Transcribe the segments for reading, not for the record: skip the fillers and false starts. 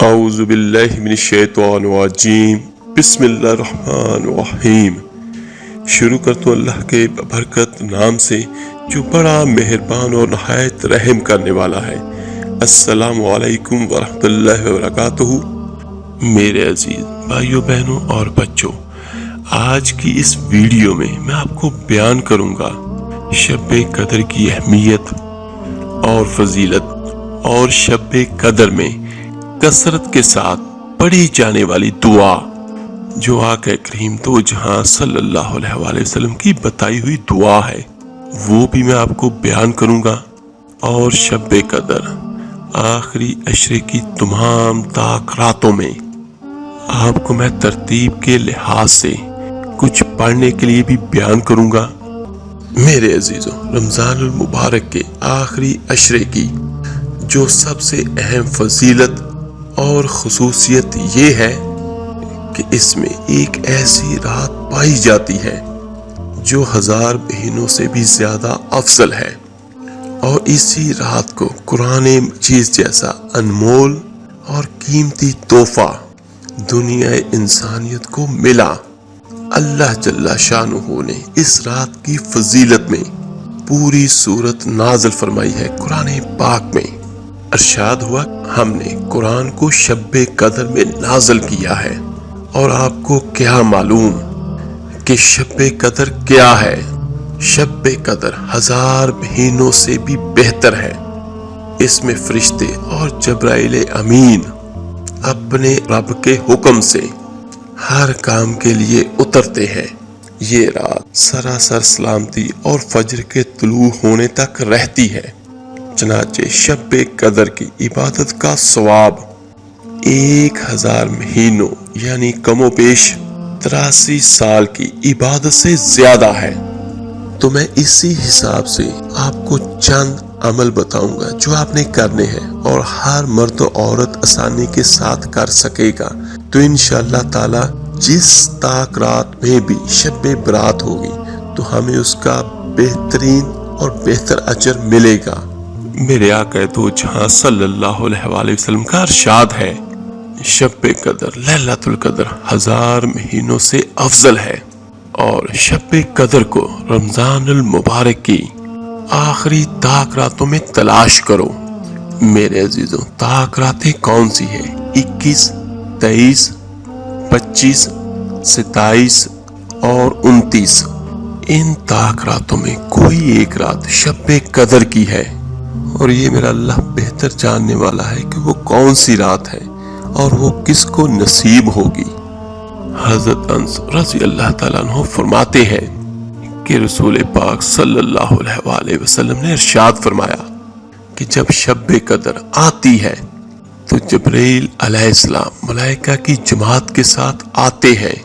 اعوذ باللہ من الشیطان الرجیم بسم اللہ الرحمن الرحیم۔ شروع کرتا ہوں اللہ کے برکت نام سے جو بڑا مہربان اور نہایت رحم کرنے والا ہے۔ السلام علیکم ورحمۃ اللہ وبرکاتہ۔ میرے عزیز بھائیوں بہنوں اور بچوں، آج کی اس ویڈیو میں آپ کو بیان کروں گا شب قدر کی اہمیت اور فضیلت، اور شب قدر میں کثرت کے ساتھ پڑھی جانے والی دعا جو آقا کریم دو جہاں صلی اللہ علیہ وآلہ وسلم کی بتائی ہوئی دعا ہے، وہ بھی میں آپ کو بیان کروں گا۔ اور شب قدر آخری عشرے کی تمام طاق راتوں میں آپ کو میں ترتیب کے لحاظ سے کچھ پڑھنے کے لیے بھی بیان کروں گا۔ میرے عزیزوں، رمضان المبارک کے آخری عشرے کی جو سب سے اہم فضیلت اور خصوصیت یہ ہے کہ اس میں ایک ایسی رات پائی جاتی ہے جو 1000 مہینوں سے بھی زیادہ افضل ہے، اور اسی رات کو قرآن مجید جیسا انمول اور قیمتی تحفہ دنیا انسانیت کو ملا۔ اللہ جل شانہ نے اس رات کی فضیلت میں پوری سورت نازل فرمائی ہے۔ قرآن پاک میں ارشاد ہوا، ہم نے قرآن کو شب قدر میں نازل کیا ہے۔ اور آپ کو کیا معلوم کہ شب قدر کیا ہے؟ شب قدر 1000 مہینوں سے بھی بہتر ہے۔ اس میں فرشتے اور جبرائیل امین اپنے رب کے حکم سے ہر کام کے لیے اترتے ہیں۔ یہ رات سراسر سلامتی اور فجر کے طلوع ہونے تک رہتی ہے۔ چنانچہ شب قدر کی عبادت کا ثواب 1000 مہینوں یعنی کم و بیش 83 سال کی عبادت سے زیادہ ہے۔ تو میں اسی حساب سے آپ کو چند عمل بتاؤں گا جو آپ نے کرنے ہیں، اور ہر مرد و عورت آسانی کے ساتھ کر سکے گا۔ تو انشاءاللہ تعالی جس طاق رات میں بھی شب برات ہوگی تو ہمیں اس کا بہترین اور بہتر اجر ملے گا۔ میرے آقا دو جہاں صلی اللہ علیہ وآلہ وسلم کا ارشاد ہے، شب قدر لیلۃ القدر 1000 مہینوں سے افضل ہے، اور شب قدر کو رمضان المبارک کی آخری طاق راتوں میں تلاش کرو۔ میرے عزیزوں، طاق راتیں کون سی ہیں؟ 21، 23، 25، 27 اور 29۔ ان طاق راتوں میں کوئی ایک رات شب قدر کی ہے، اور یہ میرا اللہ بہتر جاننے والا ہے کہ وہ کون سی رات ہے اور وہ کس کو نصیب ہوگی۔ حضرت انس رضی اللہ تعالیٰ عنہ فرماتے ہیں کہ رسول پاک صلی اللہ علیہ وآلہ وسلم نے ارشاد فرمایا کہ جب شب قدر آتی ہے تو جبرائیل علیہ السلام ملائکہ کی جماعت کے ساتھ آتے ہیں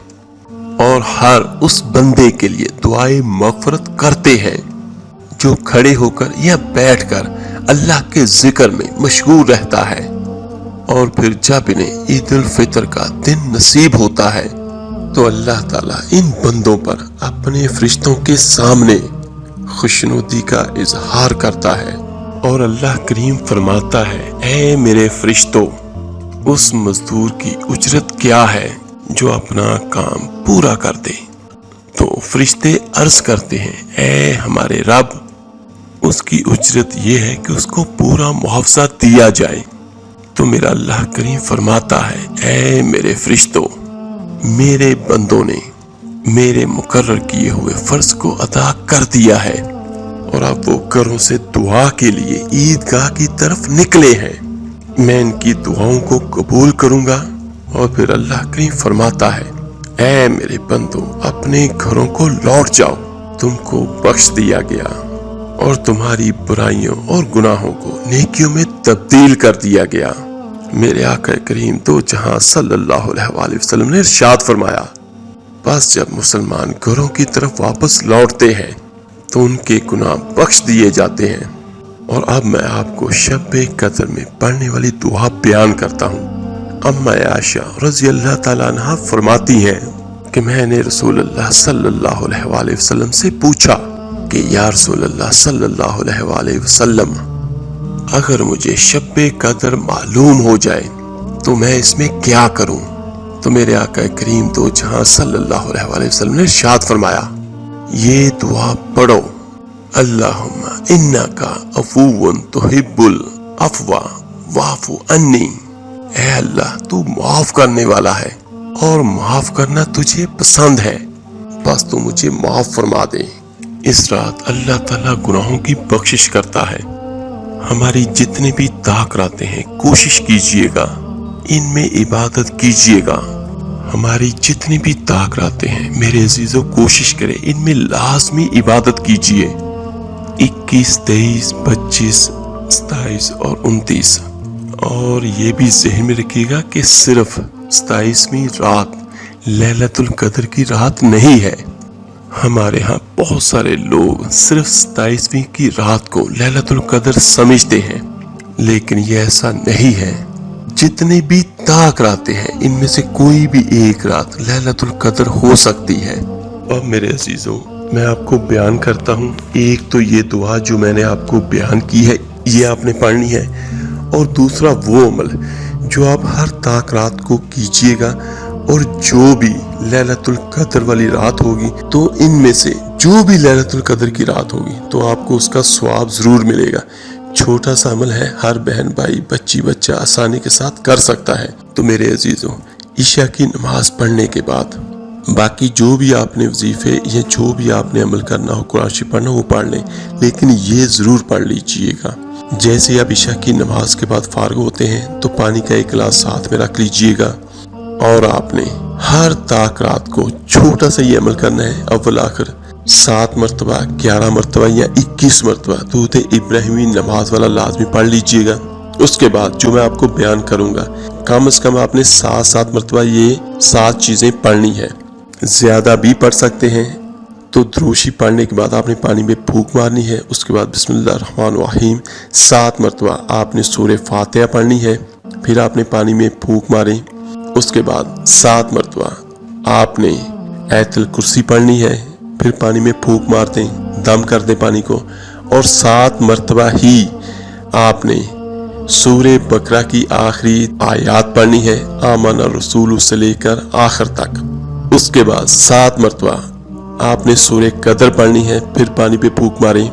اور ہر اس بندے کے لیے دعائے مغفرت کرتے ہیں جو کھڑے ہو کر یا بیٹھ کر اللہ کے ذکر میں مشغول رہتا ہے۔ اور پھر جب انہیں عید الفطر کا دن نصیب ہوتا ہے تو اللہ تعالیٰ ان بندوں پر اپنے فرشتوں کے سامنے خوشنودی کا اظہار کرتا ہے، اور اللہ کریم فرماتا ہے، اے میرے فرشتوں، اس مزدور کی اجرت کیا ہے جو اپنا کام پورا کر دے؟ تو فرشتے عرض کرتے ہیں، اے ہمارے رب، اس کی اجرت یہ ہے کہ اس کو پورا معاوضہ دیا جائے۔ تو میرا اللہ کریم فرماتا ہے، اے میرے فرشتوں، میرے بندوں نے میرے مقرر کیے ہوئے فرض کو ادا کر دیا ہے، اور اب وہ گھروں سے دعا کے لیے عیدگاہ کی طرف نکلے ہیں۔ میں ان کی دعاؤں کو قبول کروں گا۔ اور پھر اللہ کریم فرماتا ہے، اے میرے بندوں، اپنے گھروں کو لوٹ جاؤ، تم کو بخش دیا گیا، اور تمہاری برائیوں اور گناہوں کو نیکیوں میں تبدیل کر دیا گیا۔ میرے آقا کریم دو جہاں صلی اللہ علیہ وآلہ وسلم نے ارشاد فرمایا، بس جب مسلمان گھروں کی طرف واپس لوٹتے ہیں تو ان کے گناہ بخش دیے جاتے ہیں۔ اور اب میں آپ کو شب قدر میں پڑھنے والی دعا بیان کرتا ہوں۔ اما عائشہ رضی اللہ تعالیٰ عنہ فرماتی ہیں کہ میں نے رسول اللہ صلی اللہ علیہ وآلہ وسلم سے پوچھا کہ یا رسول اللہ صلی اللہ علیہ وآلہ وسلم، اگر مجھے شب قدر معلوم ہو جائے تو میں اس میں کیا کروں؟ تو میرے آقا کریم دو جہاں صلی اللہ علیہ وسلم نے ارشاد فرمایا، یہ دعا پڑھو، اللہم انکا عفو تحب العفو واعف عنی، اے اللہ تو معاف کرنے والا ہے اور معاف کرنا تجھے پسند ہے، بس تو مجھے معاف فرما دے۔ اس رات اللہ تعالیٰ گناہوں کی بخشش کرتا ہے۔ ہماری جتنے بھی تاخیراتیں ہیں کوشش کیجئے گا ان میں عبادت کیجئے گا۔ ہماری جتنی بھی تاخیراتیں ہیں میرے عزیزو کوشش کریں ان میں لازمی عبادت کیجئے۔ 21، 23، 25، 27 اور 29، اور یہ بھی ذہن میں رکھیے گا کہ صرف 27ویں رات لیلۃ القدر کی رات نہیں ہے۔ ہمارے ہاں بہت سارے لوگ صرف 27ویں کی رات کو لیلۃ القدر سمجھتے ہیں، لیکن یہ ایسا نہیں ہے۔ جتنے بھی تاخیراتیں ہیں ان میں سے کوئی بھی ایک رات لیلۃ القدر ہو سکتی ہے۔ اور میرے عزیزو میں آپ کو بیان کرتا ہوں، ایک تو یہ دعا جو میں نے آپ کو بیان کی ہے یہ آپ نے پڑھنی ہے، اور دوسرا وہ عمل جو آپ ہر تاخیرات کو کیجئے گا، اور جو بھی لیلۃ القدر والی رات ہوگی تو ان میں سے جو بھی لیلۃ القدر کی رات ہوگی تو آپ کو اس کا ثواب ضرور ملے گا۔ چھوٹا سا عمل ہے، ہر بہن بھائی بچی بچہ آسانی کے ساتھ کر سکتا ہے۔ تو میرے عزیزو عشاء کی نماز پڑھنے کے بعد باقی جو بھی آپ نے وظیفے یا جو بھی آپ نے عمل کرنا ہو، قرآن شریف پڑھنا وہ پڑھ لیں، لیکن یہ ضرور پڑھ لیجئے گا جیسے آپ عشاء کی نماز کے بعد فارغ ہوتے ہیں تو پانی کا ایک گلاس ساتھ میں رکھ لیجئے گا، اور آپ نے ہر تاخیرات کو چھوٹا سا یہ عمل کرنا ہے، اول آخر 7 مرتبہ، 11 مرتبہ یا 21 مرتبہ درود ابراہیمی نماز والا لازمی پڑھ لیجئے گا۔ اس کے بعد جو میں آپ کو بیان کروں گا کم از کم آپ نے 7 مرتبہ یہ 7 چیزیں پڑھنی ہے، زیادہ بھی پڑھ سکتے ہیں۔ تو دروشی پڑھنے کے بعد آپ نے پانی میں پھونک مارنی ہے، اس کے بعد بسم اللہ الرحمن الرحیم 7 مرتبہ آپ نے سورہ فاتحہ پڑھنی ہے، پھر آپ نے پانی میں پھونک ماریں، اس کے بعد 7 مرتبہ آپ نے آیت الکرسی پڑھنی ہے، پھر پانی میں پھونک مار دیں، دم کر دیں پانی کو، اور 7 مرتبہ ہی آپ نے سورہ بقرہ کی آخری آیات پڑھنی ہے، آمن الرسول سے لے کر آخر تک۔ اس کے بعد 7 مرتبہ آپ نے سورہ قدر پڑھنی ہے، پھر پانی پہ پھونک ماریں،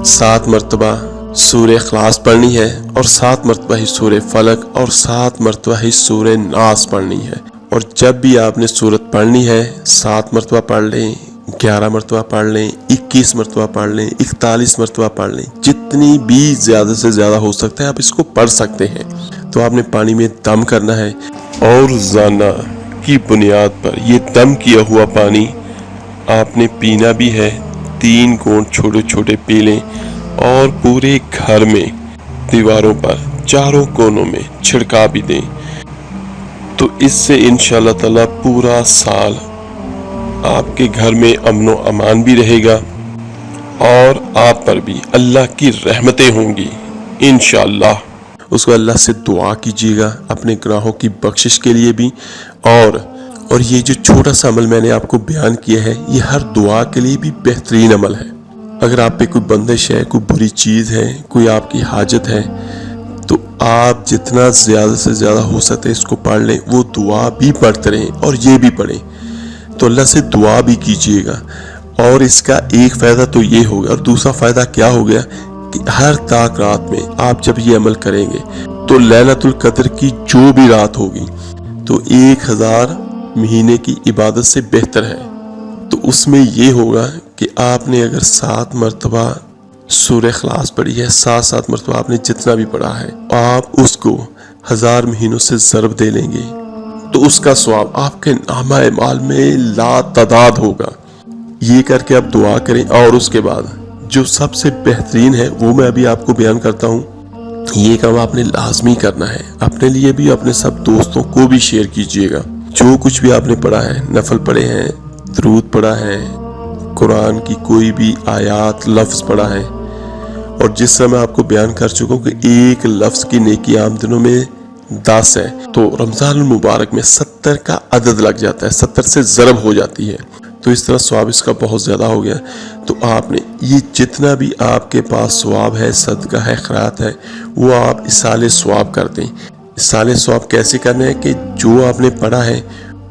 7 مرتبہ سورہ اخلاص پڑھنی ہے، اور 7 مرتبہ ہی سورہ فلق، اور 7 مرتبہ ہی سورہ ناس پڑھنی ہے۔ اور جب بھی آپ نے سورت پڑھنی ہے 7 مرتبہ پڑھ لیں، 11 مرتبہ پڑھ لیں، 21 مرتبہ پڑھ لیں، 41 مرتبہ پڑھ لیں، جتنی بھی زیادہ سے زیادہ ہو سکتا ہے آپ اس کو پڑھ سکتے ہیں۔ تو آپ نے پانی میں دم کرنا ہے، اور روزانہ کی بنیاد پر یہ دم کیا ہوا پانی آپ نے پینا بھی ہے، 3 گھونٹ چھوٹے چھوٹے پی لیں، اور پورے گھر میں دیواروں پر چاروں کونوں میں چھڑکا بھی دیں۔ تو اس سے انشاءاللہ تعالی پورا سال آپ کے گھر میں امن و امان بھی رہے گا، اور آپ پر بھی اللہ کی رحمتیں ہوں گی انشاءاللہ۔ اس کو اللہ سے دعا کیجیے گا اپنے گناہوں کی بخشش کے لیے بھی، اور یہ جو چھوٹا سا عمل میں نے آپ کو بیان کیا ہے یہ ہر دعا کے لیے بھی بہترین عمل ہے۔ اگر آپ پہ کوئی بندش ہے، کوئی بری چیز ہے، کوئی آپ کی حاجت ہے، تو آپ جتنا زیادہ سے زیادہ ہو سکتے اس کو پڑھ لیں، وہ دعا بھی پڑھتے رہیں اور یہ بھی پڑھیں، تو اللہ سے دعا بھی کیجیے گا۔ اور اس کا ایک فائدہ تو یہ ہوگا، اور دوسرا فائدہ کیا ہو گیا کہ ہر طاق رات میں آپ جب یہ عمل کریں گے تو لیلۃ القدر کی جو بھی رات ہوگی تو 1000 مہینے کی عبادت سے بہتر ہے۔ تو اس میں یہ ہوگا کہ آپ نے اگر 7 مرتبہ سورہ اخلاص پڑھی ہے، 7 مرتبہ آپ نے جتنا بھی پڑھا ہے، آپ اس کو 1000 مہینوں سے ضرب دے لیں گے تو اس کا ثواب آپ کے نامہ اعمال میں لا تعداد ہوگا۔ یہ کر کے آپ دعا کریں، اور اس کے بعد جو سب سے بہترین ہے وہ میں ابھی آپ کو بیان کرتا ہوں۔ یہ کام آپ نے لازمی کرنا ہے، اپنے لیے بھی اپنے سب دوستوں کو بھی شیئر کیجیے گا۔ جو کچھ بھی آپ نے پڑھا ہے، نفل پڑھے ہیں، درود پڑھا ہے، قرآن کی کوئی بھی آیات لفظ پڑھا ہے، اور جس طرح میں آپ کو بیان کر چکا ہوں کہ ایک لفظ کی نیکی عام دنوں میں 10 ہے، تو رمضان المبارک میں 70 کا عدد لگ جاتا ہے، 70 سے ضرب ہو جاتی ہے، تو اس طرح ثواب اس کا بہت زیادہ ہو گیا۔ تو آپ نے یہ جتنا بھی آپ کے پاس ثواب ہے، صدقہ ہے، خیرات ہے، وہ آپ ایصال ثواب کر دیں۔ صالح ثواب کیسے کرنا ہے کہ جو آپ نے پڑھا ہے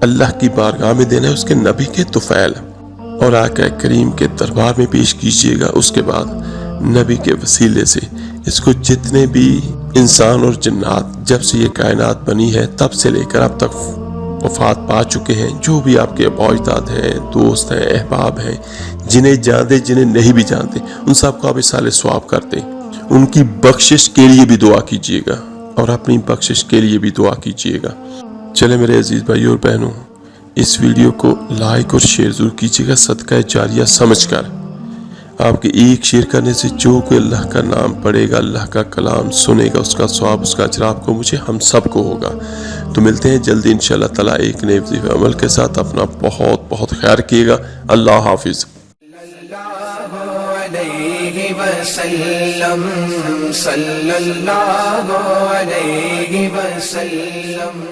اللہ کی بارگاہ میں دینا ہے، اس کے نبی کے طفیل اور آقا کریم کے دربار میں پیش کیجئے گا۔ اس کے بعد نبی کے وسیلے سے اس کو جتنے بھی انسان اور جنات جب سے یہ کائنات بنی ہے تب سے لے کر اب تک وفات پا چکے ہیں، جو بھی آپ کے ابا اجداد ہیں، دوست ہیں، احباب ہیں، جنہیں جانتے جنہیں نہیں بھی جانتے، ان سب کو آپ صالح ثواب کرتے ہیں۔ ان کی بخشش کے لیے بھی دعا کیجئے گا اور اپنی بخشش کے لیے بھی دعا کیجئے گا۔ چلے میرے عزیز بھائی اور بہنوں، اس ویڈیو کو لائک اور شیئر ضرور کیجئے گا صدقہ جاریہ سمجھ کر۔ آپ کے ایک شیئر کرنے سے جو کوئی اللہ کا نام پڑھے گا، اللہ کا کلام سنے گا، اس کا ثواب، اس کا اجر آپ کو، مجھے، ہم سب کو ہوگا۔ تو ملتے ہیں جلدی انشاءاللہ تعالیٰ ایک نئے وظیفہ عمل کے ساتھ۔ اپنا بہت بہت خیال کیے گا۔ اللہ حافظ۔ صلی اللہ علیہ وسلم